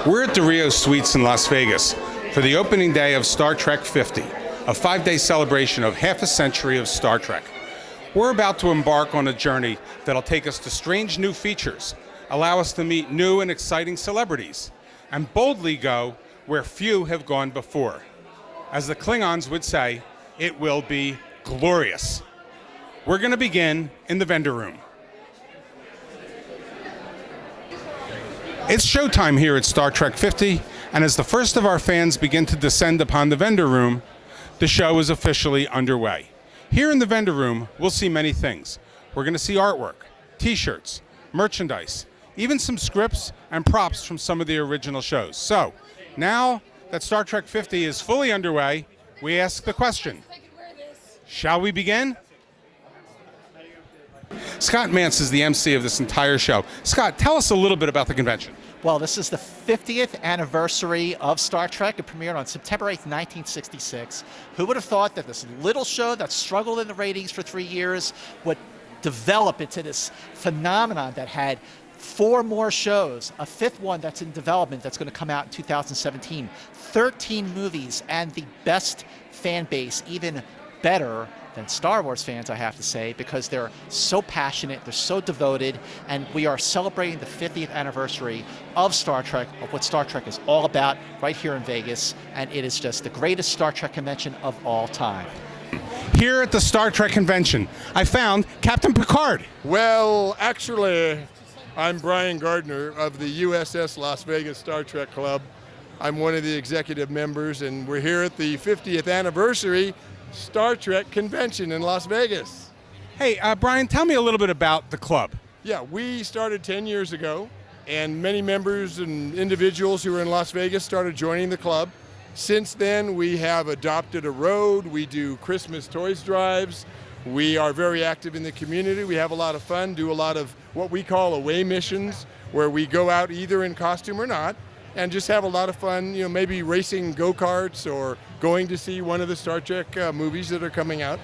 We're at the Rio Suites in Las Vegas for the opening day of Star Trek 50, a 5-day celebration of half a century of Star Trek. We're about to embark on a journey that'll take us to strange new features, allow us to meet new and exciting celebrities, and boldly go where few have gone before. As the Klingons would say, it will be glorious. We're going to begin in the vendor room. It's showtime here at Star Trek 50, and as the first of our fans begin to descend upon the vendor room, the show is officially underway. Here in the vendor room, we'll see many things. We're going to see artwork, t-shirts, merchandise, even some scripts and props from some of the original shows. So, now that Star Trek 50 is fully underway, we ask the question, shall we begin? Scott Mance is the MC of this entire show. Scott, tell us a little bit about the convention. Well, this is the 50th anniversary of Star Trek. It premiered on September 8th, 1966. Who would have thought that this little show that struggled in the ratings for 3 years would develop into this phenomenon that had 4 more shows, a 5th one that's in development that's going to come out in 2017, 13 movies, and the best fan base, even better than Star Wars fans, I have to say, because they're so passionate, they're so devoted, and we are celebrating the 50th anniversary of Star Trek, of what Star Trek is all about, right here in Vegas, and it is just the greatest Star Trek convention of all time. Here at the Star Trek convention, I found Captain Picard. Well, actually, I'm Brian Gardner of the USS Las Vegas Star Trek Club. I'm one of the executive members, and we're here at the 50th anniversary Star Trek convention in Las Vegas. Hey, Brian, tell me a little bit about the club. Yeah, we started 10 years ago, and many members and individuals who are in Las Vegas started joining the club. Since then, we have adopted a road. We do Christmas toys drives. We are very active in the community. We have a lot of fun, do a lot of what we call away missions, where we go out either in costume or not, and just have a lot of fun, you know, maybe racing go-karts or going to see one of the Star Trek movies that are coming out.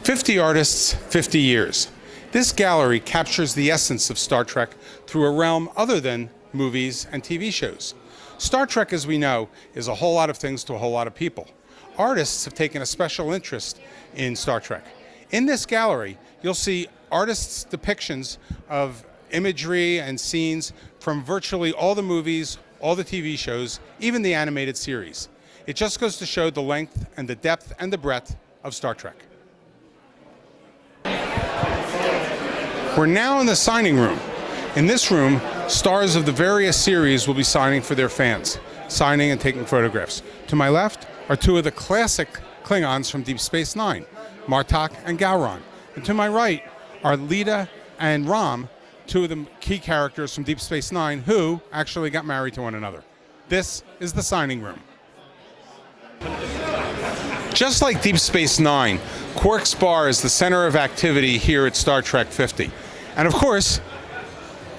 50 artists, 50 years. This gallery captures the essence of Star Trek through a realm other than movies and TV shows. Star Trek, as we know, is a whole lot of things to a whole lot of people. Artists have taken a special interest in Star Trek. In this gallery, you'll see artists' depictions of imagery and scenes from virtually all the movies, all the TV shows, even the animated series. It just goes to show the length and the depth and the breadth of Star Trek. We're now in the signing room. In this room, stars of the various series will be signing for their fans, signing and taking photographs. To my left are 2 of the classic Klingons from Deep Space Nine, Martok and Gowron. And to my right are Lita and Rom, 2 of the key characters from Deep Space Nine who actually got married to one another. This is the signing room. Just like Deep Space Nine, Quark's Bar is the center of activity here at Star Trek 50. And of course,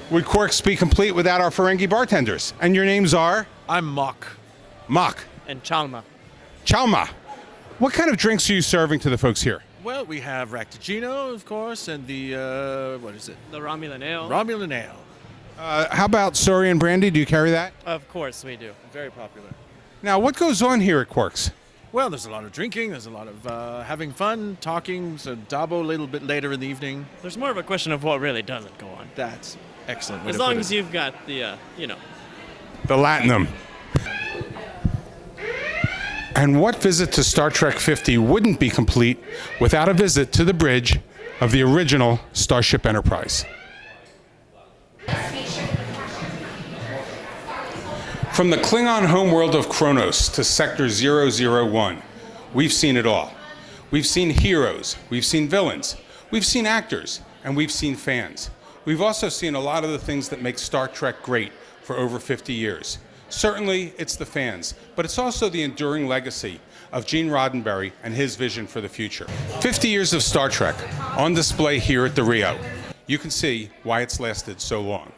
would Quark's be complete without our Ferengi bartenders? And your names are? I'm Mock. Mock. And Chalma. Chalma. What kind of drinks are you serving to the folks here? Well, we have Racticino, of course, and the, what is it? The Romulan Ale. Romulan Ale. How about Saurian brandy? Do you carry that? Of course we do. Very popular. Now, what goes on here at Quark's? Well, there's a lot of drinking, there's a lot of having fun, talking, so Dabo a little bit later in the evening. There's more of a question of what really doesn't go on. That's excellent. As long as you've got the, The Latinum. And what visit to Star Trek 50 wouldn't be complete without a visit to the bridge of the original Starship Enterprise? From the Klingon homeworld of Kronos to Sector 001, we've seen it all. We've seen heroes, we've seen villains, we've seen actors, and we've seen fans. We've also seen a lot of the things that make Star Trek great for over 50 years. Certainly, it's the fans, but it's also the enduring legacy of Gene Roddenberry and his vision for the future. 50 years of Star Trek on display here at the Rio. You can see why it's lasted so long.